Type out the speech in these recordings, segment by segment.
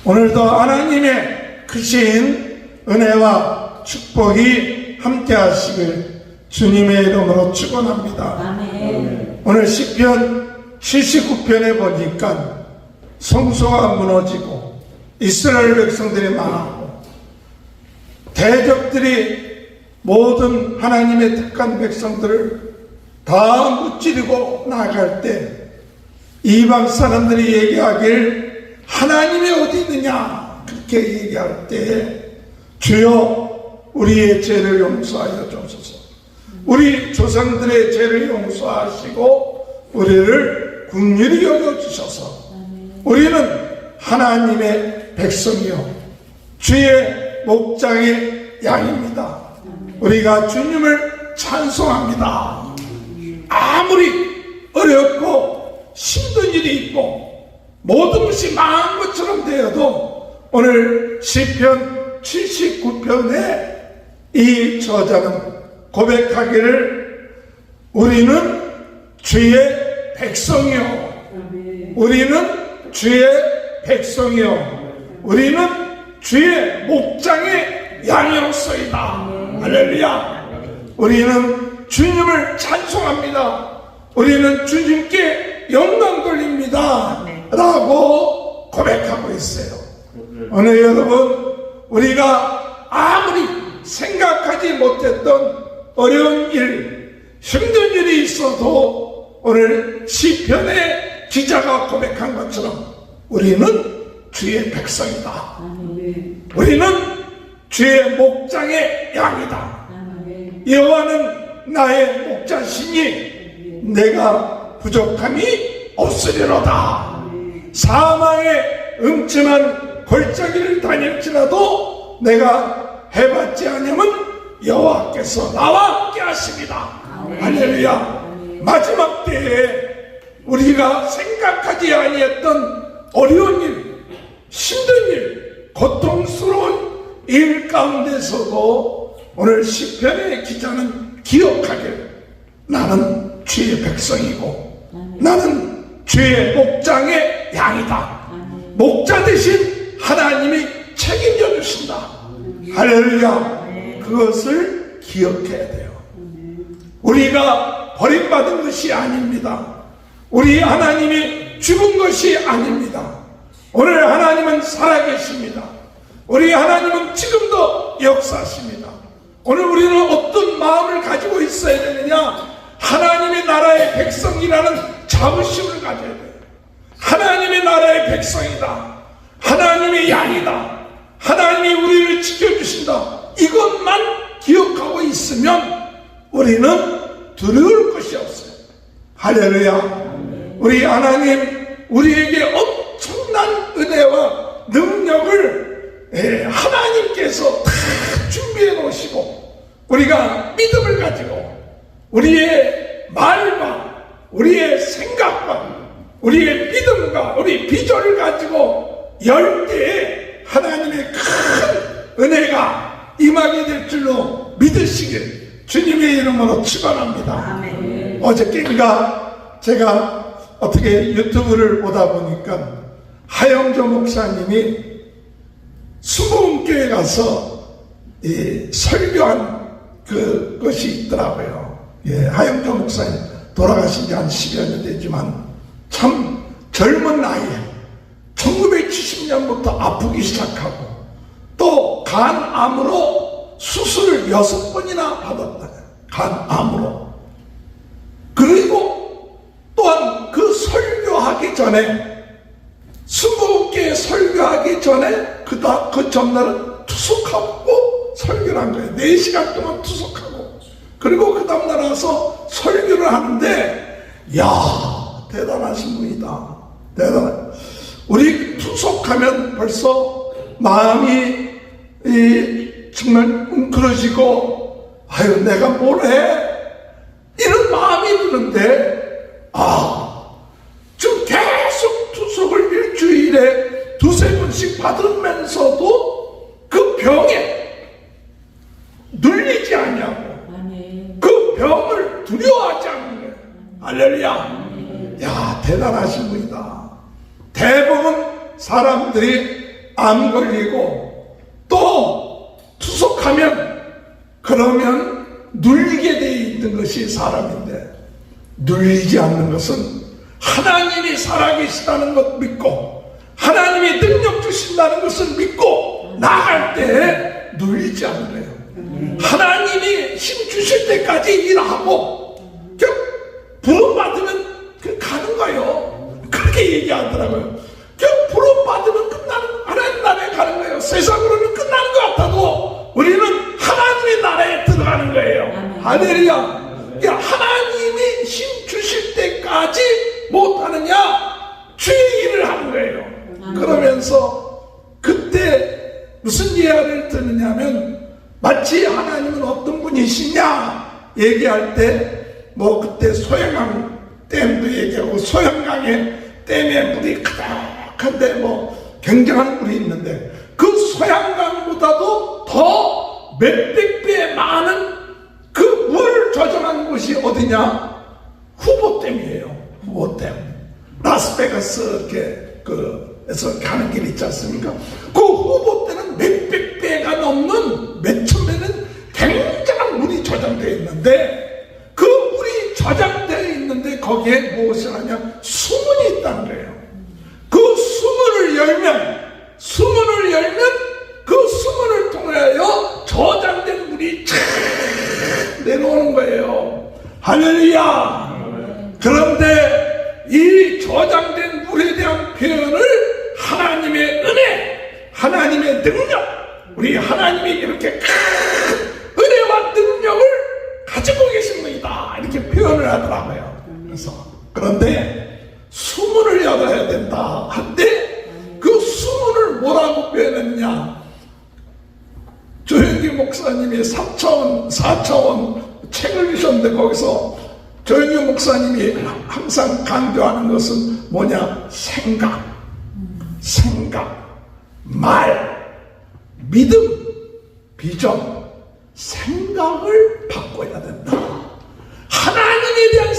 오늘도 하나님의 크신 은혜와 축복이 함께 하시길 주님의 이름으로 축원합니다. 아멘. 오늘 시편 79편에 보니까 성소가 무너지고 이스라엘 백성들이 망하고 대적들이 모든 하나님의 택한 백성들을 다 무찌르고 나갈 때 이방 사람들이 얘기하길 하나님이 어디 있느냐 그렇게 얘기할 때 주여 우리의 죄를 용서하여 주옵소서. 우리 조상들의 죄를 용서하시고 우리를 긍휼히 여겨주셔서 우리는 하나님의 백성이요 주의 목장의 양입니다. 우리가 주님을 찬송합니다. 아무리 어렵고 힘든 일이 있고 모든 것이 망한 것처럼 되어도 오늘 시편 79편에 이 저자는 고백하기를 우리는 주의 백성이요 우리는 주의 백성이요 우리는 주의 목장의 양이로소이다. 할렐루야. 우리는 주님을 찬송합니다. 우리는 주님께 영광 돌립니다 라고 고백하고 있어요. 오늘 여러분 우리가 아무리 생각하지 못했던 어려운 일, 힘든 일이 있어도 오늘 시편의 기자가 고백한 것처럼 우리는 주의 백성이다. 우리는 주의 목장의 양이다. 여호와는 나의 목자시니 내가 부족함이 없으리로다. 사망의 음침한 골짜기를 다닐지라도 내가 해봤지 않으면 여호와께서 나와 함께 하십니다. 할렐루야. 마지막 때에 우리가 생각하지 아니했던 어려운 일, 힘든 일, 고통스러운 일 가운데서도 오늘 시편의 기자는 기억하길 나는 주의 백성이고 나는 주의 목장의 양이다. 목자 대신 하나님이 책임져 주신다. 할렐루야. 그것을 기억해야 돼요. 우리가 버림받은 것이 아닙니다. 우리 하나님이 죽은 것이 아닙니다. 오늘 하나님은 살아계십니다. 우리 하나님은 지금도 역사하십니다. 오늘 우리는 어떤 마음을 가지고 있어야 되느냐? 하나님의 나라의 백성이라는 자부심을 가져야 돼요. 하나님의 나라의 백성이다. 하나님의 양이다. 하나님이 우리를 지켜주신다. 이것만 기억하고 있으면 우리는 두려울 것이 없어요. 할렐루야. 우리 하나님 우리에게 엄청난 은혜와 능력을 하나님께서 다 준비해 놓으시고 우리가 믿음을 가지고 우리의 말과 우리의 생각과 우리의 믿음과 우리 비전을 가지고 열 때에 하나님의 큰 은혜가 임하게 될 줄로 믿으시길 주님의 이름으로 축원합니다. 어저께인가 제가 어떻게 유튜브를 보다 보니까 하영조 목사님이 수봉교회 가서 설교한 그것이 있더라고요. 하영조 목사님 돌아가신 지 한 10여 년 되지만 참 젊은 나이에 1970년부터 아프기 시작하고 또 간암으로 수술을 6번이나 받았다. 간암으로. 그리고 또한 그 설교하기 전에 수목교회 설교하기 전에 그 전날은 투석하고 설교를 한 거예요. 4시간 동안 투석하고 그리고 그 다음날 와서 설교를 하는데 야 대단하신 분이다. 대단한. 우리 투석하면 벌써 마음이 정말 뭉클어지고 아유 내가 뭘 해? 이런 마음이 드는데 지금 계속 투석을 일주일에 2-3번씩 받으면서도 그 병에 눌리지 않냐고 그 병을 두려워하지 않는 거예요. 할렐루야. 야 대단하신 분이다. 대부분 사람들이 암 걸리고 또 투석하면 그러면 눌리게 돼 있는 것이 사람인데, 눌리지 않는 것은 하나님이 살아계시다는 것 믿고 하나님이 능력 주신다는 것을 믿고 나갈 때 눌리지 않는 거예요. 하나님이 힘 주실 때까지 일하고 부름받으면 가는 거예요. 그렇게 얘기하더라고요. 부름받으면 끝나는, 하나님 나라에 가는 거예요. 세상으로는 끝나는 것 같아도 우리는 하나님의 나라에 들어가는 거예요. 할렐루야. 하나님이 힘 주실 때까지 못하느냐? 주의 일을 하는 거예요. 그러면서 그때 무슨 예화를 드느냐면, 마치 하나님은 어떤 분이시냐 얘기할 때 뭐 그때 소양강 댐도 얘기하고, 소양강에 댐에 물이 가득한데 뭐 굉장한 물이 있는데, 그 소양강보다도 더 몇백 배 많은 그 물 저장한 곳이 어디냐? 후보댐이에요. 후보댐. 라스베가스 에서 가는 길 있지 않습니까? 그 후보댐은 몇백 배가 넘는, 몇천 배는 굉장한 물이 저장되어 있는데, 그 물이 저장되어 있는데 거기에 무엇을 하냐? 수문이 있다는 거예요. 그 수문을 열면 그 수문을 통하여 저장된 물이 쫙 내려오는 거예요. 할렐루야. 그런데 이 저장된 물에 대한 표현을 하나님의 은혜, 하나님의 능력, 우리 하나님이 이렇게 큰 은혜와 능력을 가지고 계신 분이다, 이렇게 표현을 하더라고요. 그런데 수문을 열어야 된다 한데, 그 수문을 뭐라고 표현했냐? 조영기 목사님이 4차원 책을 주셨는데, 거기서 조영기 목사님이 항상 강조하는 것은 뭐냐? 생각, 말, 믿음, 비전, 생각을 바꿔야 된다. 하나님에 대한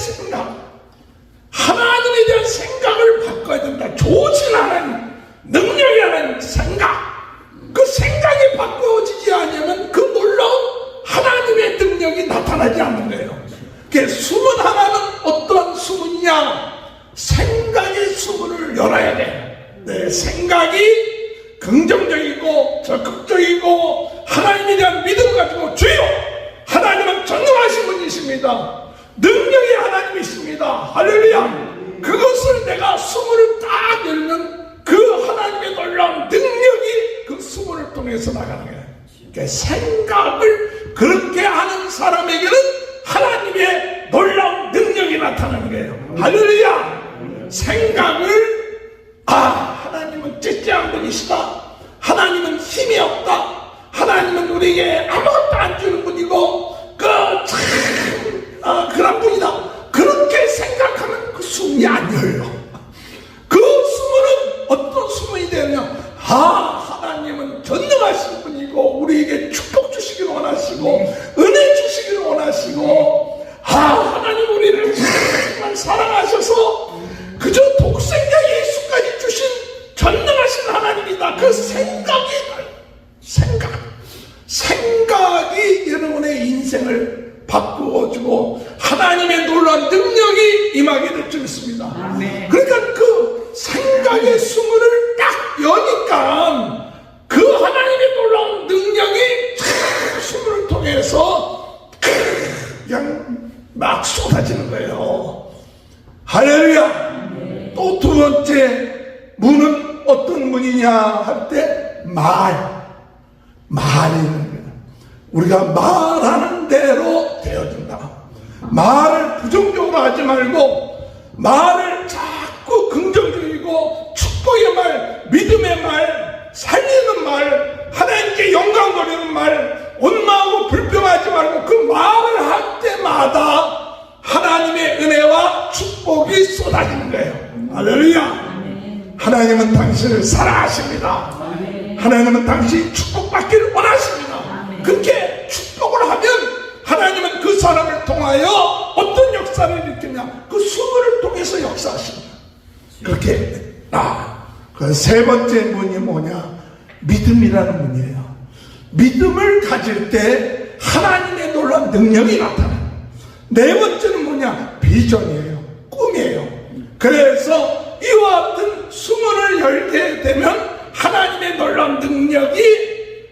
생각을 바꿔야 된다. 좋진 않은, 능력이 않은 생각, 그 생각이 바꿔지지 않으면 그 놀라운 하나님의 능력이 나타나지 않는 거예요. 수문 하나는 어떤 수문이냐? 생각의 수문을 열어야 돼. 내 생각이 긍정적이고 적극적이고 하나님에 대한 믿음을 가지고, 주여 하나님은 전능하신 분이십니다, 능력이 하나님이십니다, 할렐루야. 그것을 내가 수문을 딱 열면 그 하나님의 놀라운 능력이 그 수문을 통해서 나가는 거예요. 그러니까 생각을 그렇게 하는 사람에게는 하나님의 놀라운 능력이 나타나는 거예요. 할렐루야. 생각을, 하나님은 째째한 분이시다, 하나님은 힘이 없다, 하나님은 우리에게 아무것도 안 주는 분이고 그런 분이다, 그렇게 생각하면 그 수문이 안 열려. 그 수문은 어떤 수문이 되느냐? 하나님은 전능하신 분이고 우리에게 축복 주시기를 원하시고 은혜 주시기를 원하시고, 하나님 우리를 정말 사랑하셔서 그저 독생자 예수까지 주신 전능하신 하나님이다. 그 생각이 여러분의 인생을 바꾸어주고 하나님의 놀라운 능력이 임하게 될 줄 믿습니다. 그러니까 그 생각의 수문을 딱 여니까 그 하나님의 놀라운 능력이 수문을 통해서 그냥 막 쏟아지는 거예요. 할렐루야. 또 두 번째 문은 어떤 문이냐 할 때, 말이는 거예요. 우리가 말하는 대로 되어진다. 말을 부정적으로 하지 말고 말을 자꾸 긍정적이고 축복의 말, 믿음의 말, 살리는 말, 하나님께 영광 돌리는 말, 원망하고 불평하지 말고 그 말을 할 때마다 하나님의 은혜와 축복이 쏟아지는 거예요. 할렐루야. 하나님은 당신을 사랑하십니다. 하나님은 당신이 축복받기를 원하십니다. 그렇게 축복을 하면 하나님은 그 사람을 통하여 어떤 역사를 일으키냐? 그 수문을 통해서 역사하십니다. 그렇게 그 세 번째 문이 뭐냐? 믿음이라는 문이에요. 믿음을 가질 때 하나님의 놀라운 능력이 나타나요. 네 번째는 뭐냐? 비전이에요. 꿈이에요. 그래서 이와 같은 수문을 열게 되면 하나님의 놀라운 능력이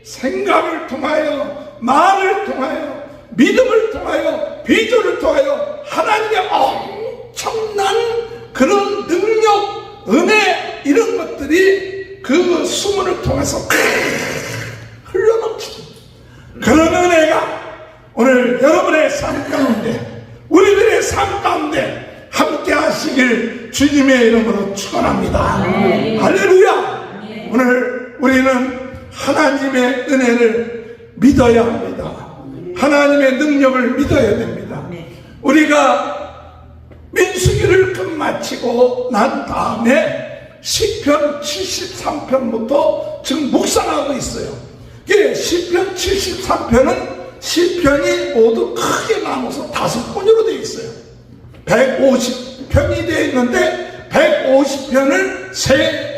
생각을 통하여, 말을 통하여, 믿음을 통하여, 비전을 통하여 하나님의 엄청난 그런 능력, 은혜, 이런 것들이 그 수문을 통해서 흘러넘칩니다. 그런 은혜가 오늘 여러분의 삶 가운데, 우리들의 삶 가운데 함께 하시길 주님의 이름으로 축원합니다. 할렐루야. 오늘 우리는 하나님의 은혜를 믿어야 합니다. 하나님의 능력을 믿어야 됩니다. 우리가 민수기를 끝마치고 난 다음에 시편 73편부터 지금 묵상하고 있어요. 시편 73편은 시편이 모두 크게 나눠서 5권으로 되어 있어요. 150편이 되어 있는데 150편을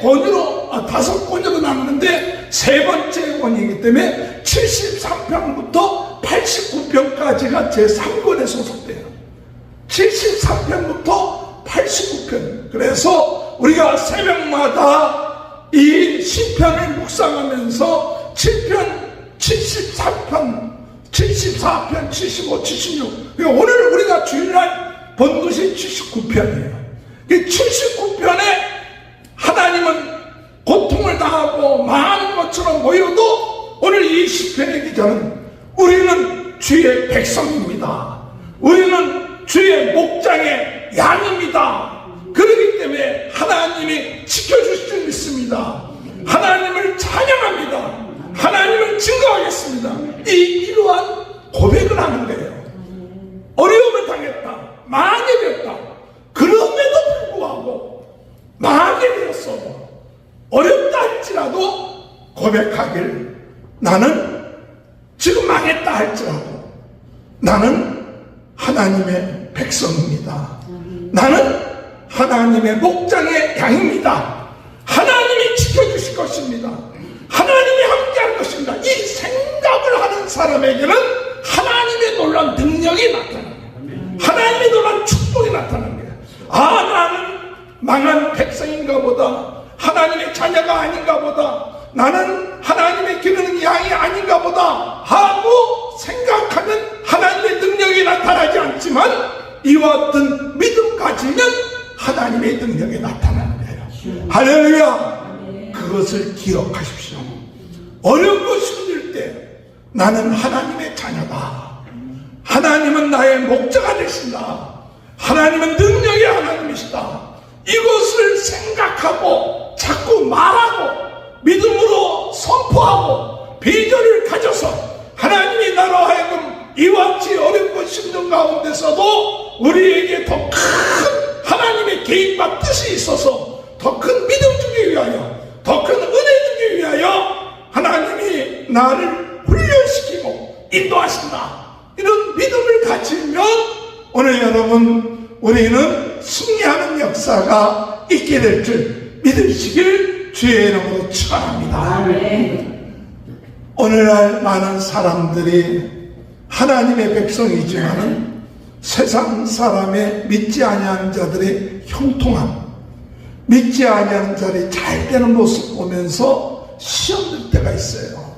5권으로 나누는데 세 번째 권이기 때문에 73편부터 89편까지가 제3권에 소속돼요. 73편부터 89편. 그래서 우리가 새벽마다 이 시편을 묵상하면서 7편, 73편, 74편, 75, 76. 오늘 우리가 주일날 본 것이 79편이에요. 79편에 하나님은 고통을 당하고 많은 것처럼 보여도 오늘 이 시편의 기자는 우리는 주의 백성입니다. 우리는 주의 목장의 양입니다. 그렇기 때문에 하나님이 지켜주실 줄 믿습니다. 하나님을 찬양합니다. 하나님을 증거하겠습니다. 이러한 고백을 하는 거예요. 어려움을 당했다, 망하게 됐다. 그럼에도 불구하고 망하게 되었어도 어렵다 할지라도 고백하길, 나는 지금 망했다 할지라도 나는 하나님의 백성입니다. 나는 하나님의 목장의 양입니다. 하나님이 지켜주실 것입니다. 하나님이 함께할 것입니다. 이 생각을 하는 사람에게는 하나님의 놀라운 능력이 나타납니다. 하나님의 놀라운 축복이 나타납니다. 나는 망한 백성인가 보다, 하나님의 자녀가 아닌가 보다, 나는 하나님의 기르는 양이 아닌가 보다 하고 생각하면 하나님의 능력이 나타나지 않지만 이와 같은 믿음 가지면 하나님의 능력이 나타나는 거예요. 할렐루야. 그것을 기억하십시오. 어렵고 힘들 때 나는 하나님의 자녀다. 하나님은 나의 목자가 되신다. 하나님은 능력의 하나님이시다. 이것을 생각하고 자꾸 말하고 믿음으로 선포하고 비전을 가져서 하나님이 나로 하여금 이와 같이 어렵고 힘든 가운데서도 우리에게 더 큰 하나님의 계획과 뜻이 있어서 더 큰 믿음 주기 위하여, 더 큰 은혜 주기 위하여 하나님이 나를 훈련시키고 인도하신다. 이런 믿음을 가지면 오늘 여러분, 우리는 승리하는 역사가 있게 될 줄 믿으시길 주의 이름으로 축원합니다. 오늘날 많은 사람들이 하나님의 백성이지만은 세상 사람의 믿지 아니하는 자들의 형통함, 믿지 아니하는 자들이 잘 되는 모습 보면서 시험 들 때가 있어요.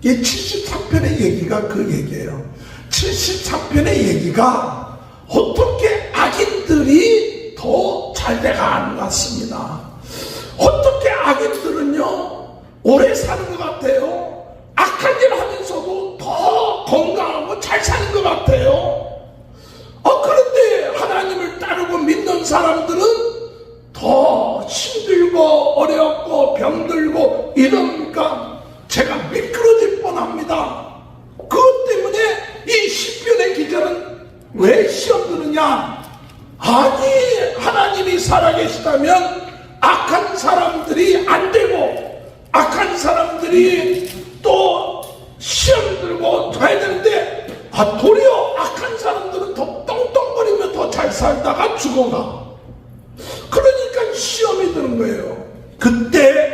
이 73편의 얘기가 그 얘기예요. 73편의 얘기가 어떻게 악인들이 더 잘 돼가는 것 같습니다. 어떻게 악인들은요 오래 사는 것 같아요. 악한 일 하면서도 더 건강하고 잘 사는 것 같아요. 그런데 하나님을 따르고 믿는 사람들은 더 힘들고 어렵고 병들고 이러니까 제가 미끄러질 뻔합니다. 그것 때문에 이 시편의 기자는 왜 시험 드느냐? 아니, 하나님이 살아계시다면 악한 사람들이 안 되고 악한 사람들이 또 시험 들고 해야 되는데 도리어 악한 사람들은 더 떵떵거리며 더 잘 살다가 죽어가. 그러니까 시험이 드는 거예요. 그때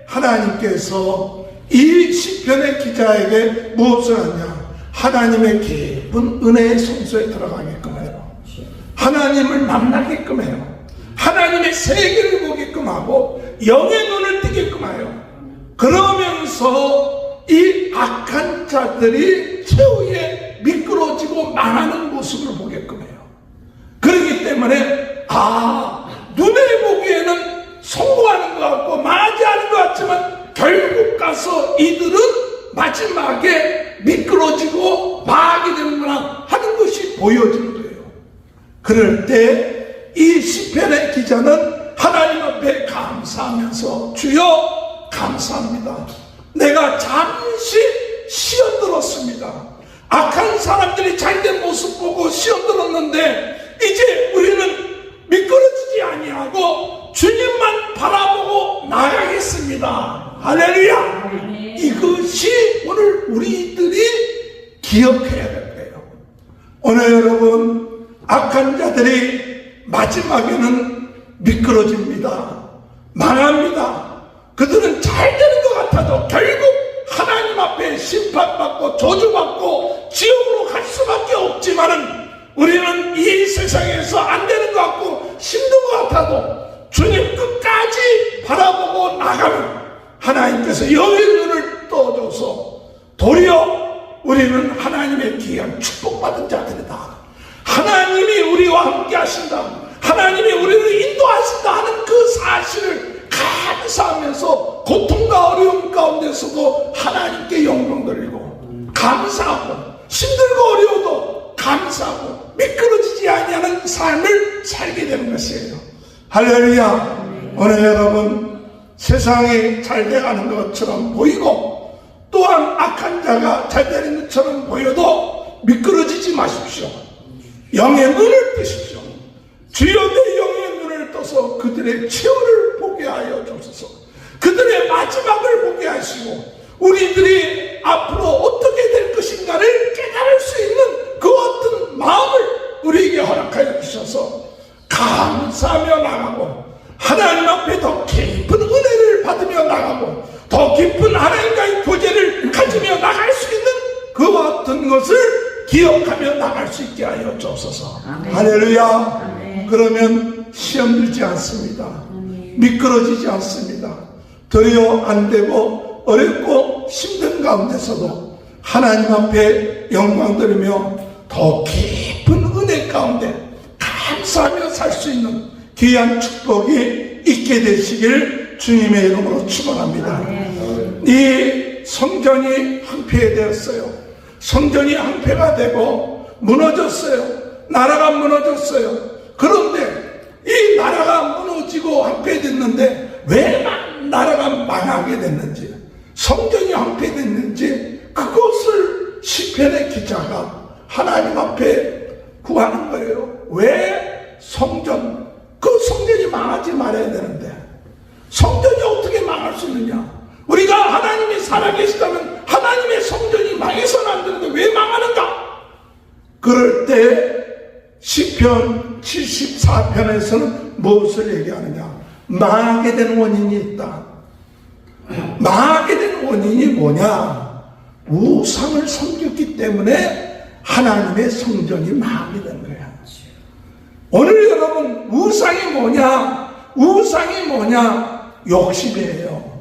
하나님께 하나님께서 이 시편의 기자에게 무엇을 하냐? 하나님의 깊은 은혜의 성소에 들어가게끔 해요. 하나님을 만나게끔 해요. 하나님의 세계를 보게끔 하고 영의 눈을 뜨게끔 해요. 그러면서 이 악한 자들이 최후에 미끄러지고 망하는 모습을 보게끔 해요. 그렇기 때문에 눈에 보기에는 성공하는 것 같고 망하지 않은 것 같지만 결국 가서 이들은 마지막에 미끄러지고 망하게 되는구나 하는 것이 보여지는 거예요. 그럴 때 이 시편의 기자는 하나님 앞에 감사하면서 주여 감사합니다. 내가 잠시 시험 들었습니다. 악한 사람들이 잘된 모습 보고 시험 들었는데 이제 우리는 미끄러지지 아니하고 주님만 바라보고 나가겠습니다. 할렐루야. 이것이 오늘 우리들이 기억해야 될 거예요. 오늘 여러분 악한 자들이 마지막에는 미끄러집니다. 망합니다. 그들은 잘 되는 것 같아도 결국 하나님 앞에 심판받고 저주받고 지옥으로 갈 수밖에 없지만은 우리는 이 세상에서 안 되는 것 같고 힘든 것 같아도 주님 끝까지 바라보고 나가면 하나님께서 영의 눈을 떠줘서 도리어 우리는 하나님의 귀한 축복받은 자들이다. 하나님이 우리와 함께 하신다. 하나님이 우리를 인도하신다 하는 그 사실을 감사하면서 고통과 어려움 가운데서도 하나님께 영광 돌리고 감사하고 힘들고 어려워도 감사하고 미끄러지지 아니하는 삶을 살게 되는 것이에요. 할렐루야. 오늘 여러분 세상이 잘 돼가는 것처럼 보이고 또한 악한 자가 잘 되는 것처럼 보여도 미끄러지지 마십시오. 영의 눈을 뜨십시오. 주여 내 영의 눈을 떠서 그들의 최후를 보게 하여 주소서. 그들의 마지막을 보게 하시고 우리들이 앞으로 어떻게 될 것인가를 깨달을 수 있는 그 어떤 마음을 우리에게 허락하여 주셔서 감사하며 나가고 하나님 앞에 더 깊은 은혜를 받으며 나가고 더 깊은 하나님과의 교제를 가지며 나갈 수 있는 그 어떤 것을 기억하며 나갈 수 있게 하여 주옵소서. 할렐루야. 아멘. 그러면 시험 들지 않습니다. 아멘. 미끄러지지 않습니다. 도리어 안 되고 어렵고 힘든 가운데서도 하나님 앞에 영광 드리며 더 깊은 은혜 가운데 감사하며 살 수 있는 귀한 축복이 있게 되시길 주님의 이름으로 축원합니다. 이 성전이 황폐되었어요. 성전이 황폐가 되고 무너졌어요. 나라가 무너졌어요. 그런데 이 나라가 무너지고 황폐됐는데 왜 나라가 망하게 됐는지, 성전이 황폐됐는지 그것을 시편의 기자가 하나님 앞에 구하는 거예요. 왜 성전, 그 성전이 망하지 말아야 되는데 성전이 어떻게 망할 수 있느냐? 우리가 하나님이 살아계시다면 하나님의 성전이 망해서는 안 되는데 왜 망하는가? 그럴 때 시편 74편에서는 무엇을 얘기하느냐? 망하게 된 원인이 있다. 망하게 된 원인이 뭐냐? 우상을 섬겼기 때문에 하나님의 성전이 망하게 된 거야. 오늘 여러분 우상이 뭐냐? 우상이 뭐냐? 욕심이에요.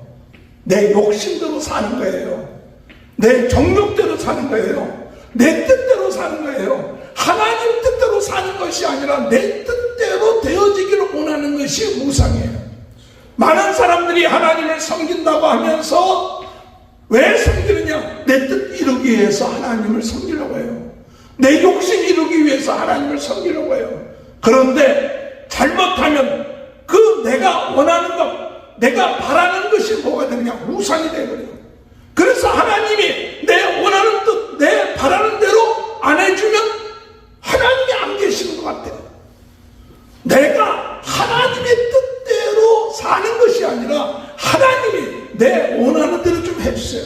내 욕심대로 사는 거예요. 내 정욕대로 사는 거예요. 내 뜻대로 사는 거예요. 하나님 뜻대로 사는 것이 아니라 내 뜻대로 되어지기를 원하는 것이 우상이에요. 많은 사람들이 하나님을 섬긴다고 하면서 왜 섬기느냐? 내 뜻 이루기 위해서 하나님을 섬기려고 해요. 내 욕심 이루기 위해서 하나님을 섬기려고 해요. 그런데 잘못하면 그 내가 원하는 것, 내가 바라는 것이 뭐가 되느냐? 우상이 되어버려요. 그래서 하나님이 내 원하는 뜻, 내 바라는 대로 안 해주면 하나님이 안 계시는 것 같아요. 내가 하나님의 뜻대로 사는 것이 아니라 하나님이 내 원하는 대로 좀 해주세요.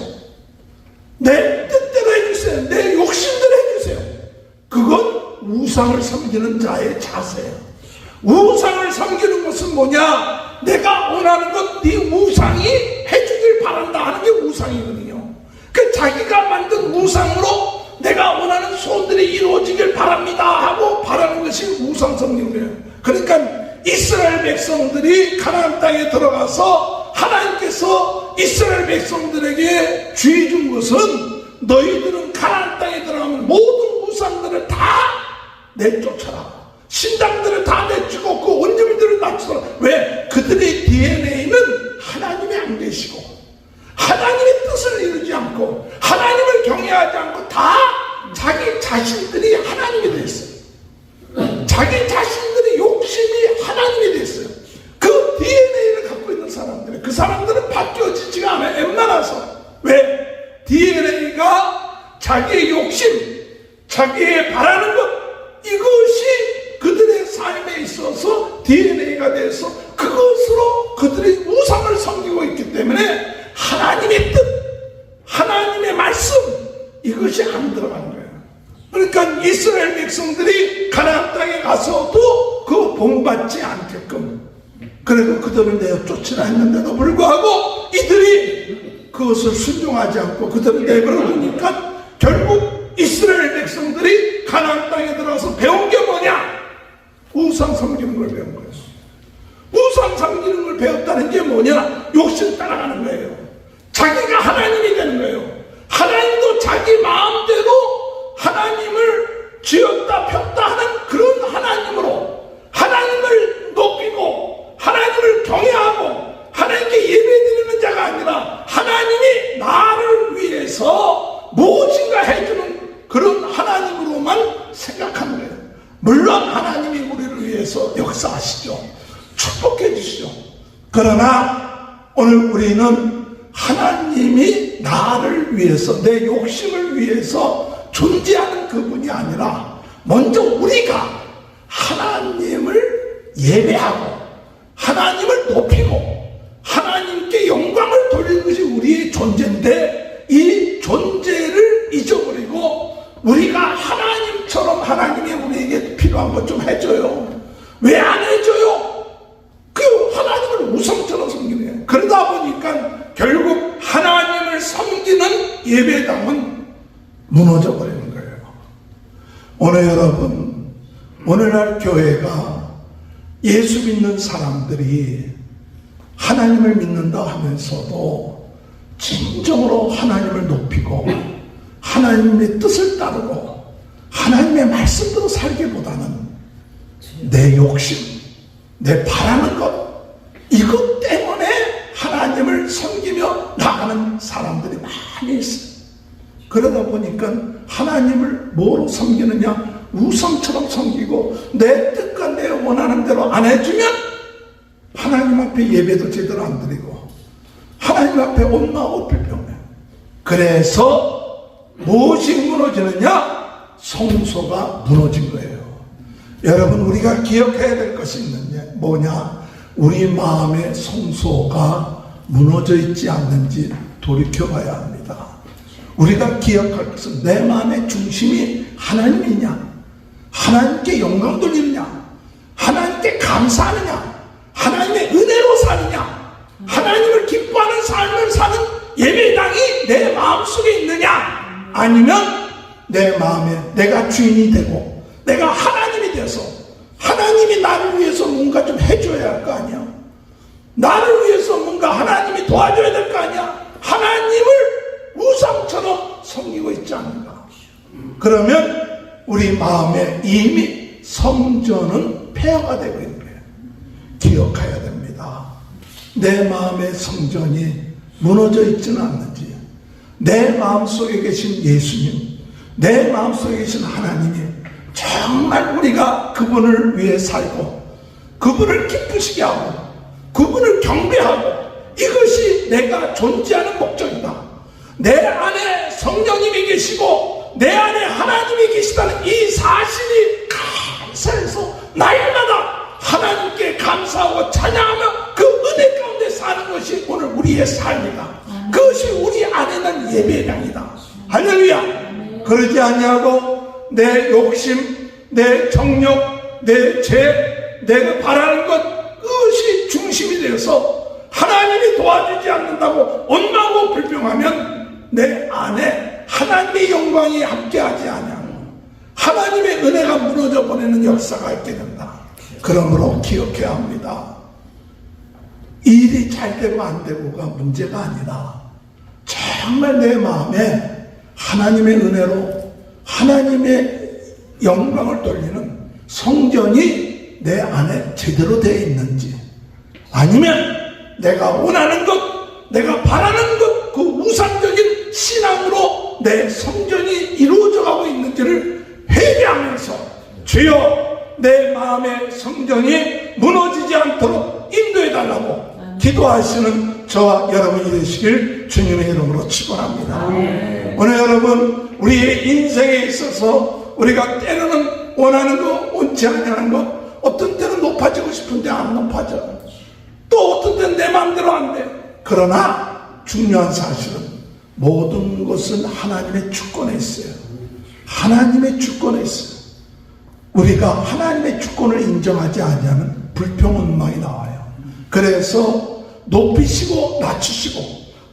내 뜻대로 해주세요. 내 욕심대로 해주세요. 그건 우상을 섬기는 자의 자세예요. 우상을 섬기는 것은 뭐냐? 내가 원하는 것 네 우상이 해주길 바란다 하는 게 우상이거든요. 그 자기가 만든 우상으로 내가 원하는 소원들이 이루어지길 바랍니다 하고 바라는 것이 우상 섬기는 거예요. 그러니까 이스라엘 백성들이 가나안 땅에 들어가서 하나님께서 이스라엘 백성들에게 주의 준 것은 너희들은 가나안 땅에 들어가면 모든 우상들을 다 내쫓아라. 신당들을 다 내치고 그 원주민들을 낮추라. 왜? 그들의 DNA는 하나님이 안 계시고 하나님의 뜻을 이루지 않고 하나님을 경외하지 않고 다 자기 자신들이 하나님이 됐어요. 자기 자신들의 욕심이 하나님이 됐어요. 그 DNA를 갖고 있는 사람들, 그 사람들은 바뀌어지지가 않아요. 웬만해서. 왜? DNA가 자기의 욕심, 자기의 바라는 것, 이것이 그들의 삶에 있어서 DNA가 돼서 그것으로 그들이 우상을 섬기고 있기 때문에 하나님의 뜻, 하나님의 말씀, 이것이 안 들어가는 거예요. 그러니까 이스라엘 백성들이 가나안 땅에 가서도 그 본받지 않게끔, 그리고 그들을 내쫓으라 했는데도 불구하고 이들이 그것을 순종하지 않고 그들을 내버려 두니까 결국 이스라엘 백성들이 가나안 땅에 들어가서 배운 게 뭐냐? 우상 섬기는 걸 배운 거예요. 우상 섬기는 걸 배웠다는 게 뭐냐? 욕심 따라가는 거예요. 자기가 하나님이 되는 거예요. 하나님도 자기 마음대로 하나님을 쥐었다 폈다 하는 그런 하나님으로 하나님을 높이고 하나님을 경외하고 하나님께 예배드리는 자가 아니라 하나님이 나를 위해서 무엇인가 해주는 그런 하나님으로만 생각하는 거예요. 물론 하나님이 우리를 위해서 역사하시죠. 축복해 주시죠. 그러나 오늘 우리는 하나님이 나를 위해서, 내 욕심을 위해서 존재하는 그분이 아니라 먼저 우리가 하나님을 예배하고 하나님을 높이고 하나님께 영광을 돌리는 것이 우리의 존재인데, 이 존재를 잊어버리고 우리가 하나님처럼 하나님이 우리에게 필요한 것 좀 해줘요. 왜 안 해줘요? 그 하나님을 우상처럼 섬기는 거예요. 그러다 보니까 결국 하나님을 섬기는 예배당은 무너져 버리는 거예요. 오늘 여러분, 오늘날 교회가 예수 믿는 사람들이 하나님을 믿는다 하면서도 진정으로 하나님을 높이고 하나님의 뜻을 따르고 하나님의 말씀대로 살기보다는 내 욕심, 내 바라는 것, 이것 때문에 하나님을 섬기며 나가는 사람들이 많이 있어요. 그러다 보니까 하나님을 뭐로 섬기느냐? 우상처럼 섬기고 내 뜻과 내 원하는 대로 안 해주면 하나님 앞에 예배도 제대로 안 드리고 하나님 앞에 옷나 옷을 병해요. 그래서 무엇이 무너지느냐? 성소가 무너진 거예요. 여러분, 우리가 기억해야 될 것이 있느냐? 뭐냐? 우리 마음의 성소가 무너져 있지 않는지 돌이켜봐야 합니다. 우리가 기억할 것은 내 마음의 중심이 하나님이냐? 하나님께 영광 돌리느냐? 하나님께 감사하느냐? 하나님의 은혜로 사느냐? 하나님을 기뻐하는 삶을 사는 예배당이 내 마음속에 있느냐? 아니면 내 마음에 내가 주인이 되고 내가 하나님이 돼서 하나님이 나를 위해서 뭔가 좀 해줘야 할 거 아니야? 나를 위해서 뭔가 하나님이 도와줘야 될 거 아니야? 하나님을 우상처럼 섬기고 있지 않는가? 그러면 우리 마음에 이미 성전은 폐허가 되고 있는 거예요. 기억해야 됩니다. 내 마음의 성전이 무너져 있지는 않는지, 내 마음속에 계신 예수님, 내 마음속에 계신 하나님이 정말 우리가 그분을 위해 살고 그분을 기쁘시게 하고 그분을 경배하고, 이것이 내가 존재하는 목적이다. 내 안에 성령님이 계시고 내 안에 하나님이 계시다는 이 사실이 감사해서 날마다 하나님께 감사하고 찬양하며 그 은혜 가운데 사는 것이 오늘 우리의 삶이다. 그것이 우리 안에는 예배당이다. 할렐루야. 그러지 아니하고 내 욕심, 내 정욕, 내 죄, 내가 바라는 것, 그것이 중심이 되어서 하나님이 도와주지 않는다고 원망하고 불평하면 내 안에 하나님의 영광이 함께하지 않냐고 하나님의 은혜가 무너져 버리는 역사가 있게 된다. 그러므로 기억해야 합니다. 일이 잘 되고 안 되고가 문제가 아니라 정말 내 마음에 하나님의 은혜로 하나님의 영광을 돌리는 성전이 내 안에 제대로 되어 있는지, 아니면 내가 원하는 것, 내가 바라는 것, 그 우상적인 신앙으로 내 성전이 이루어져 가고 있는지를 회개하면서 주여 내 마음의 성전이 무너지지 않도록 인도해 달라고 기도하시는 저와 여러분이 되시길 주님의 이름으로 축원합니다. 오늘 여러분, 우리의 인생에 있어서 우리가 때로는 원하는 거, 원치 않는 거, 어떤 때는 높아지고 싶은데 안 높아져. 또 어떤 때는 내 마음대로 안 돼. 그러나 중요한 사실은 모든 것은 하나님의 주권에 있어요. 하나님의 주권에 있어요. 우리가 하나님의 주권을 인정하지 않으면 불평원망이 나와요. 그래서 높이시고 낮추시고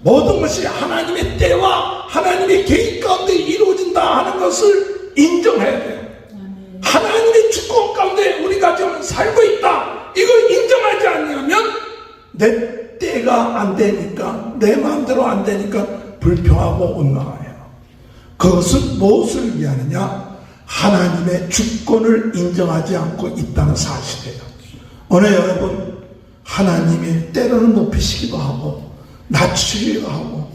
모든 것이 하나님의 때와 하나님의 계획 가운데 이루어진다 하는 것을 인정해야 돼요. 하나님의 주권 가운데 우리가 지금 살고 있다, 이걸 인정하지 않으면 내 때가 안 되니까, 내 마음대로 안 되니까 불평하고 원망해요. 그것은 무엇을 위하느냐? 하나님의 주권을 인정하지 않고 있다는 사실이에요. 오늘 여러분, 하나님이 때로는 높이시기도 하고 낮추기도 하고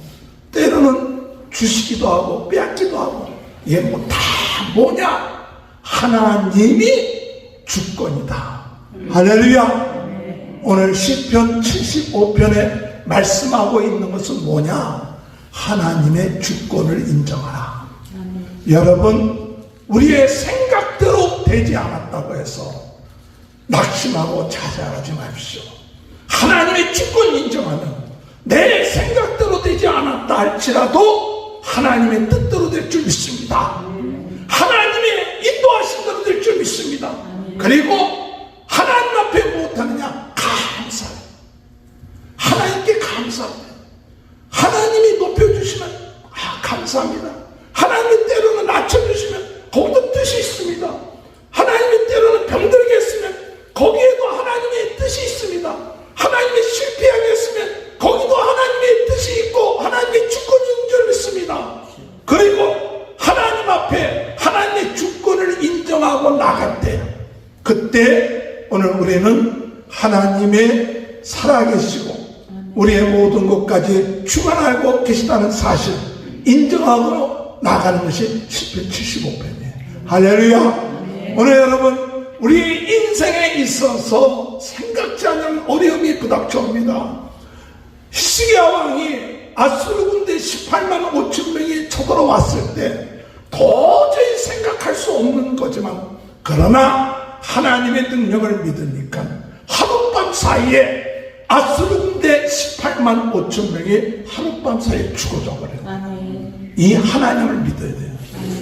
때로는 주시기도 하고 빼앗기도 하고, 이게 뭐 다 뭐냐? 하나님이 주권이다. 할렐루야. 오늘 시편 75편에 말씀하고 있는 것은 뭐냐? 하나님의 주권을 인정하라. 여러분, 우리의 생각대로 되지 않았다고 해서 낙심하고 자살하지 마십시오. 하나님의 주권 인정하면 내 생각대로 되지 않았다 할지라도 하나님의 뜻대로 될 줄 믿습니다. 하나님의 인도하신 대로 될 줄 믿습니다. 그리고 하나님 앞에 무엇하느냐? 감사해요. 하나님께 감사해요. 하나님이 높여주시면 감사합니다. 하나님이 때로는 낮춰주시면 거기도 뜻이 있습니다. 하나님이 때로는 병들게 했으면 거기에도 하나님의 뜻이 있습니다. 하나님이 실패하게 했으면 거기도 하나님의 뜻이 있고 하나님의 주권인 줄 믿습니다. 그리고 하나님 앞에 하나님의 주권을 인정하고 나갈 때, 그때 오늘 우리는 하나님의 살아계시고 우리의 모든 것까지 주관하고 계시다는 사실 인정하고 나가는 것이 시편 75편이에요. 할렐루야. 오늘 여러분, 우리 인생에 있어서 생각지 않은 어려움이 부닥쳐옵니다. 히스기야 왕이 아수르 군대 18만 5천 명이 쳐들어왔을 때 도저히 생각할 수 없는 거지만, 그러나 하나님의 능력을 믿으니까 하룻밤 사이에 아수르 군대 18만 5천 명이 하룻밤 사이에 죽어져 버려요. 이 하나님을 믿어야 돼요.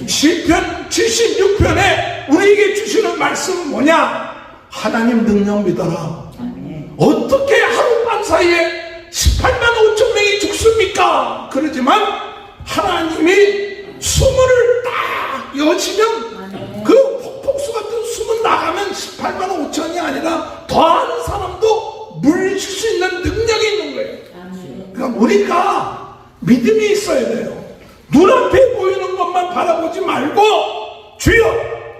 시편 76편에 우리에게 주시는 말씀은 뭐냐? 하나님 능력 믿어라. 어떻게 하룻밤 사이에 18만 5천 명이 죽습니까? 그러지만 하나님이 수문을 딱 여시면 그 폭포수 같은 수문 나가면 18만 5천이 아니라 더한 사람도 물리칠 수 있는 능력이 있는 거예요. 그러니까 우리가 믿음이 있어야 돼요. 눈앞에 보이는 것만 바라보지 말고, 주여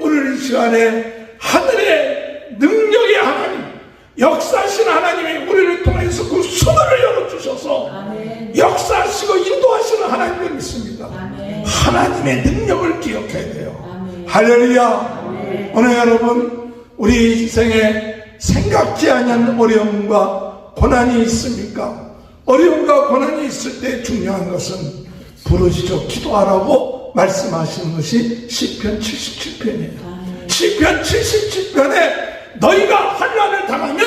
오늘 이 시간에 하늘의 능력의 하나님, 역사하신 하나님이 우리를 통해서 그 수문을 열어주셔서 역사하시고 인도하시는 하나님을 믿습니다. 하나님의 능력을 기억해야 돼요. 할렐루야. 오늘 여러분, 우리 인생에 생각지 않은 어려움과 고난이 있습니까? 어려움과 고난이 있을 때 중요한 것은 부르짖어 기도하라고 말씀하시는 것이 시편 77편이에요. 시편 77편에 너희가 환난을 당하면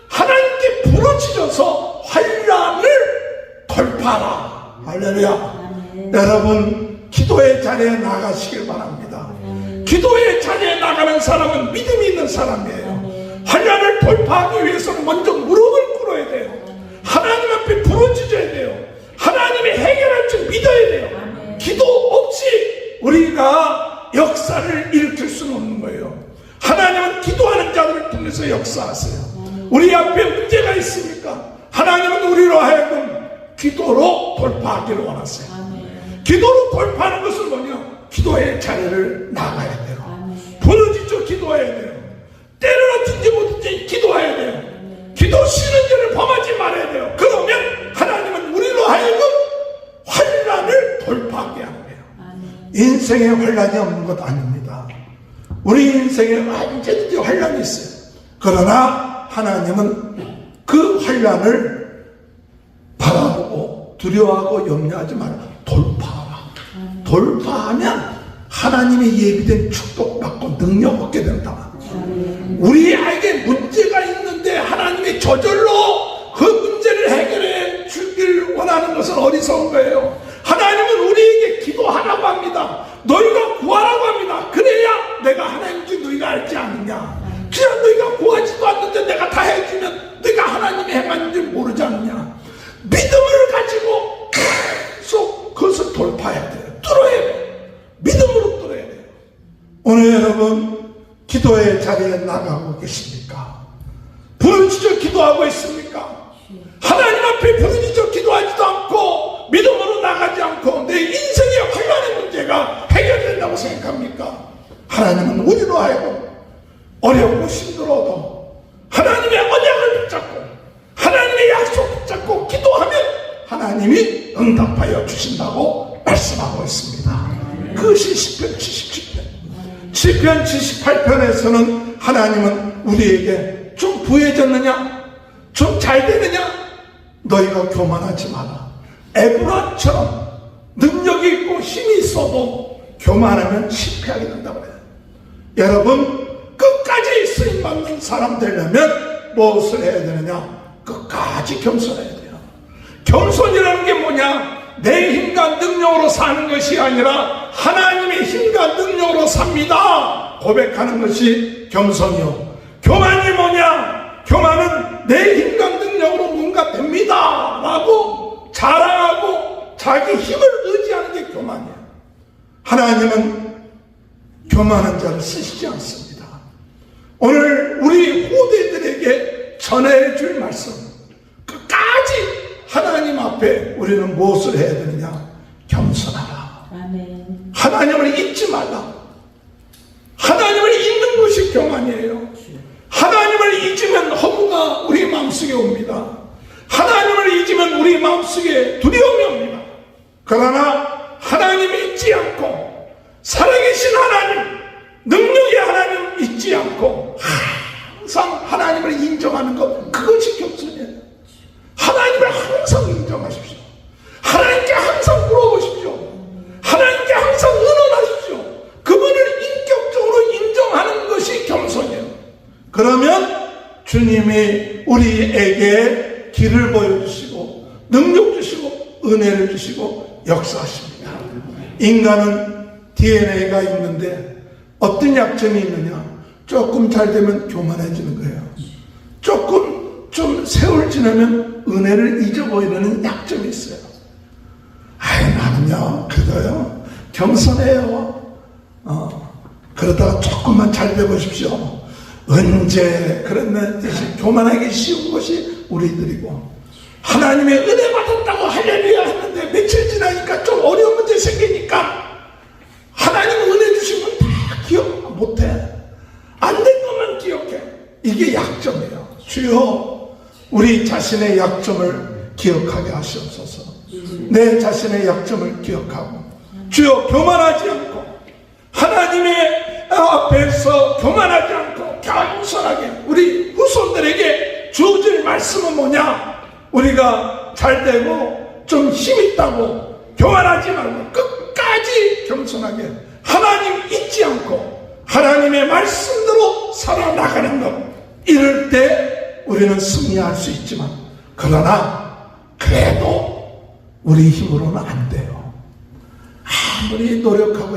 하나님께 부르짖어서 환난을 돌파하라. 할렐루야. 여러분, 기도의 자리에 나가시길 바랍니다. 기도의 자리에 나가는 사람은 믿음이 있는 사람이에요. 환난을 돌파하기 위해서는 먼저 무릎을 꿇어야 돼요. 하나님 앞에 부르짖어야 돼요. 하나님이 해결할 줄 믿어야 돼요. 기도 없이 우리가 역사를 일으킬 수는 없는 거예요. 하나님은 기도하는 자들을 통해서 역사하세요. 우리 앞에 문제가 있습니까? 하나님은 우리로 하여금 기도로 돌파하기를 원하세요. 기도로 돌파하는 것은 뭐냐? 기도의 자리를 나가야 돼요. 부르짖어 기도해야 돼요. 때로는 듣지 못했지 기도해야 돼요. 기도 쉬는 죄를 범하지 말아야 돼요. 그러면 하나님은 우리로 하여금 환난을 돌파하게 하는 거예요. 인생에 환난이 없는 것 아닙니다. 우리 인생에 언제든지 환난이 있어요. 그러나 하나님은 그 환난을 바라보고 두려워하고 염려하지 마라. 돌파하라. 돌파하면 하나님의 예비된 축복받고 능력 얻게 된다. 우리에게 문제가 있는데 하나님이 저절로 그 문제를 해결해 주길 원하는 것은 어리석은 거예요. 하나님은 우리에게 기도하라고 합니다. 너희가 구하라고 합니다. 그래야 내가 하나님인지 너희가 알지 않느냐. 그냥 너희가 구하지도 않는데 내가 다 해주면 너희가 하나님이 행하는지 모르지 않느냐. 믿음을 가지고 계속 그것을 돌파해야 돼요. 뚫어야 돼요. 믿음으로 뚫어야 돼요. 오늘 여러분 기도의 자리에 나가고 계십니까? 부르짖어 기도하고 있습니까? 하나님 앞에 부르짖어 기도하지도 않고 믿음으로 나가지 않고 내 인생의 환난의 문제가 해결된다고 생각합니까? 하나님은 우리로 하여금 어렵고 힘들어도 하나님의 언약을 붙잡고 하나님의 약속 붙잡고 기도하면 하나님이 응답하여 주신다고 말씀하고 있습니다. 그것이 시편 77편. 시편 78편에서는 하나님은 우리에게 좀 부해졌느냐? 좀 잘 되느냐? 너희가 교만하지 마라. 에브라처럼 능력이 있고 힘이 있어도 교만하면 실패하게 된다고 해요. 여러분 끝까지 쓰임받는 사람 되려면 무엇을 해야 되느냐? 끝까지 겸손해야 돼요. 겸손이라는 게 뭐냐? 내 힘과 능력으로 사는 것이 아니라 하나님의 힘과 능력으로 삽니다 고백하는 것이 겸손이요. 교만이 뭐냐? 교만은 내 힘과 능력으로 뭔가 됩니다 라고 자랑하고 자기 힘을 의지하는 게 교만이에요. 하나님은 교만한 자를 쓰시지 않습니다. 오늘 우리 후대들에게 전해 줄 말씀, 끝까지 하나님 앞에 우리는 무엇을 해야 되느냐? 겸손하라. 아멘. 하나님을 잊지 말라. 하나님을 잊는 것이 교만이에요. 하나님을 잊으면 허무가 우리 마음속에 옵니다. 하나님을 잊으면 우리 마음속에 두려움이 옵니다. 그러나 하나님을 잊지 않고 살아계신 하나님, 능력의 하나님 잊지 않고 항상 하나님을 인정하는 것, 그것이 겸손이에요. 하나님을 항상 인정하십시오. 하나님께 항상 물어보십시오. 하나님께 항상 의논하십시오. 그분을 인격적으로 인정하는 것이 겸손이에요. 그러면 주님이 우리에게 길을 보여주시고 능력 주시고 은혜를 주시고 역사하십니다. 인간은 DNA가 있는데 어떤 약점이 있느냐? 조금 잘 되면 교만해지는 거예요. 조금 좀 세월 지나면 은혜를 잊어버리는 약점이 있어요. 아이 나는요 그래도요 겸손해요. 그러다가 조금만 잘 되보십시오. 언제 그런 듯이 교만하기 쉬운 것이 우리들이고, 하나님의 은혜 받았다고 할렐루야 했는데 며칠 지나니까 좀 어려운 문제 생기니까 하나님 은혜 주시면 다 기억 못해. 안 된 것만 기억해. 이게 약점이에요. 주여 우리 자신의 약점을 기억하게 하시옵소서. 내 자신의 약점을 기억하고 주여 교만하지 않고 하나님의 앞에서 교만하지 않고 겸손하게 우리 후손들에게 주어질 말씀은 뭐냐? 우리가 잘 되고 좀 힘 있다고 교만하지 말고 끝까지 겸손하게 하나님 잊지 않고 하나님의 말씀대로 살아나가는 것, 이럴 때 우리는 승리할 수 있지만 그러나 그래도 우리 힘으로는 안 돼요. 아무리 노력하고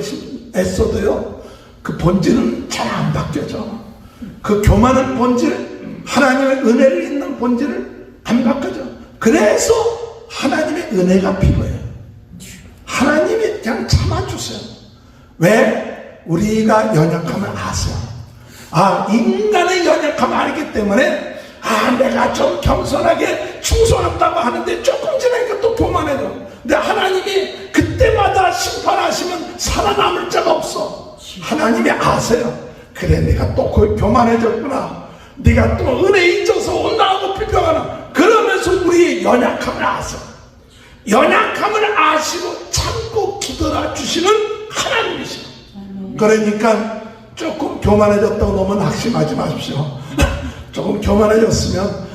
애써도요 그 본질은 잘 안 바뀌어져. 그 교만한 본질, 하나님의 은혜를 잊는 본질을 안 바뀌어져. 그래서 하나님의 은혜가 필요해요. 하나님이 그냥 참아주세요. 왜? 우리가 연약함을 아세요. 인간의 연약함을 알기 때문에 내가 좀 겸손하게 충성한다고 하는데 조금 지나니까 또 교만해져. 근데 하나님이 그때마다 심판하시면 살아남을 자가 없어. 하나님이 아세요. 그래, 내가 또 교만해졌구나. 네가 또 은혜 잊어서 나하고 비평하나. 그러면서 우리의 연약함을 아세요. 연약함을 아시고 참고 기도해 주시는 하나님이시죠. 그러니까 조금 교만해졌다고 너무 낙심하지 마십시오. 조금 교만해졌으면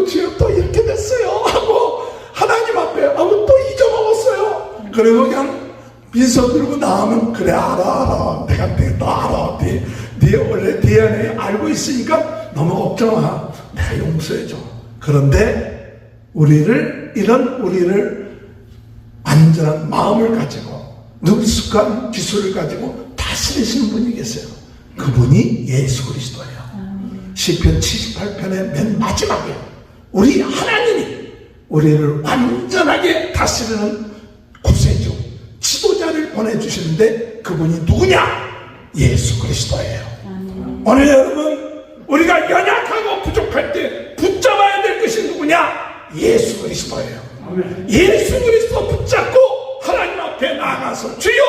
지금 또 이렇게 됐어요 하고 하나님 앞에 또 잊어먹었어요. 그리고 그냥 민서 들고 나오면 그래, 알아. 내가 너 알아. 네 원래 DNA 알고 있으니까 너무 걱정 마. 내가 용서해줘. 그런데 우리를 완전한 마음을 가지고 능숙한 기술을 가지고 다스리시는 분이 계세요. 그분이 예수 그리스도예요. 시편 78편의 맨 마지막에 우리 하나님이 우리를 완전하게 다스리는 구세주, 지도자를 보내주시는데 그분이 누구냐? 예수 그리스도예요. 오늘 여러분, 우리가 연약하고 부족할 때 붙잡아야 될 것이 누구냐? 예수 그리스도예요. 예수 그리스도 붙잡고 하나님 앞에 나아가서 주여,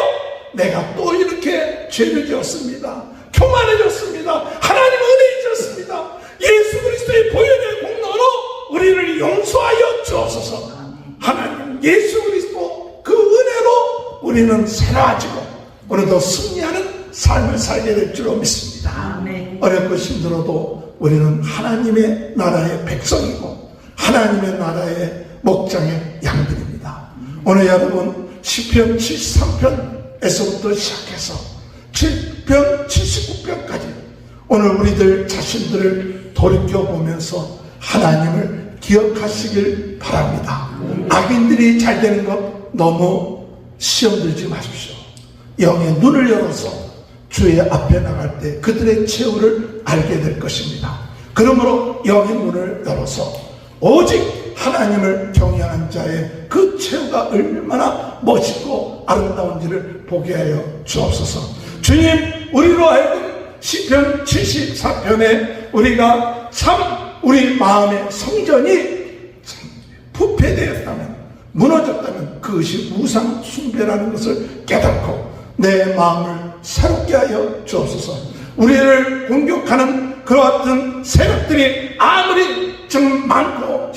내가 또 이렇게 죄를 지었습니다. 교만해졌습니다. 하나님 은혜 잊었습니다. 예수 그리스도의 보혈의 공로로 우리를 용서하여 주옵소서. 하나님 예수 그리스도 그 은혜로 우리는 새로워지고 오늘도 승리하는 삶을 살게 될 줄로 믿습니다. 어렵고 힘들어도 우리는 하나님의 나라의 백성이고 하나님의 나라의 목장의 양들입니다. 오늘 여러분 시편 73편에서부터 시작해서 7편 79편까지 오늘 우리들 자신들을 돌이켜보면서 하나님을 기억하시길 바랍니다. 악인들이 잘 되는 것 너무 시험 들지 마십시오. 영의 눈을 열어서 주의 앞에 나갈 때 그들의 최후를 알게 될 것입니다. 그러므로 영의 눈을 열어서 오직 하나님을 경외하는 자의 그 최후가 얼마나 멋있고 아름다운지를 보게 하여 주옵소서. 주님, 우리로 하여금 시편 74편에 우리가 우리 마음의 성전이 부패되었다면, 무너졌다면 그것이 우상 숭배라는 것을 깨닫고 내 마음을 새롭게 하여 주옵소서. 우리를 공격하는 그와 같은 세력들이 아무리 좀 많고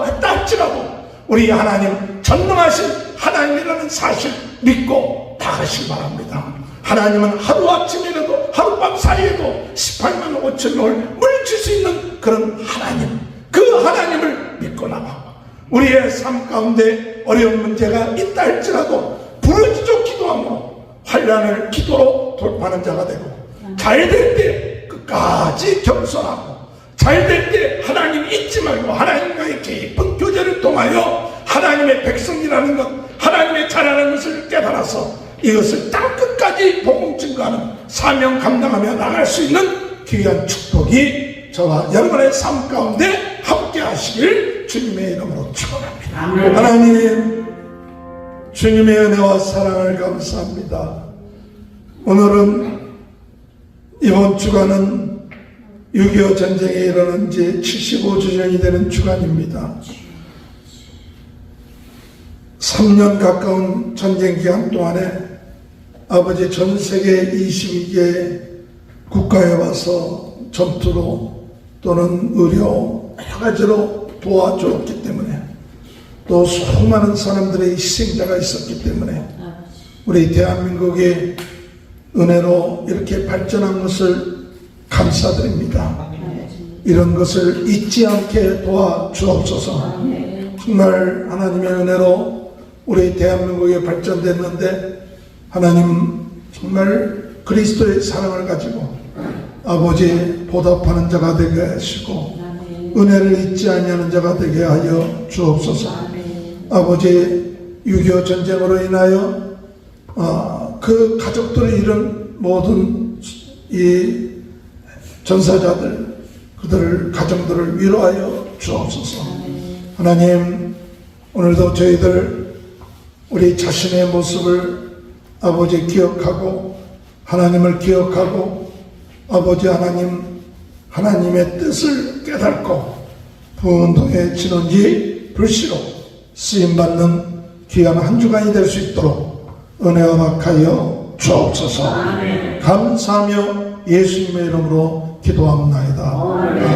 했다 할지라도 우리 하나님, 전능하신 하나님이라는 사실 믿고 나가시기 바랍니다. 하나님은 하루아침이라도 하룻밤 사이에도 18만 5천 명을 물리칠 수 있는 그런 하나님, 그 하나님을 믿고 나가고 우리의 삶 가운데 어려운 문제가 있다 할지라도 부르짖어 기도하고 환난을 기도로 돌파하는 자가 되고, 잘 될 때 끝까지 겸손하고 잘 될 때 하나님 잊지 말고 하나님과의 깊은 교제를 통하여 하나님의 백성이라는 것, 하나님의 자라는 것을 깨달아서 이것을 땅 끝까지 복음 증거하는 사명 감당하며 나갈 수 있는 귀한 축복이 저와 여러분의 삶 가운데 함께 하시길 주님의 이름으로 축원합니다. 하나님, 주님의 은혜와 사랑을 감사합니다. 오늘은 이번 주간은 6.25 전쟁이 일어난 지 75주년이 되는 주간입니다. 3년 가까운 전쟁 기간 동안에 아버지 전 세계 22개 국가에 와서 전투로 또는 의료 여러 가지로 도와줬기 때문에, 또 수많은 사람들의 희생자가 있었기 때문에 우리 대한민국의 은혜로 이렇게 발전한 것을 감사드립니다. 이런 것을 잊지 않게 도와주옵소서. 정말 하나님의 은혜로 우리 대한민국이 발전됐는데 하나님 정말 그리스도의 사랑을 가지고 아버지 보답하는 자가 되게 하시고 은혜를 잊지 아니하는 자가 되게 하여 주옵소서. 아버지 6.25 전쟁으로 인하여 그 가족들을 잃은 모든 이 전사자들, 그들 가정들을 위로하여 주옵소서. 하나님, 오늘도 저희들 우리 자신의 모습을 아버지 기억하고 하나님을 기억하고 아버지 하나님, 하나님의 뜻을 깨닫고 부흥도의 진원지 불씨로 쓰임받는 귀한 한 주간이 될 수 있도록 은혜 허락하여 주옵소서. 감사하며 예수님의 이름으로 기도합니다.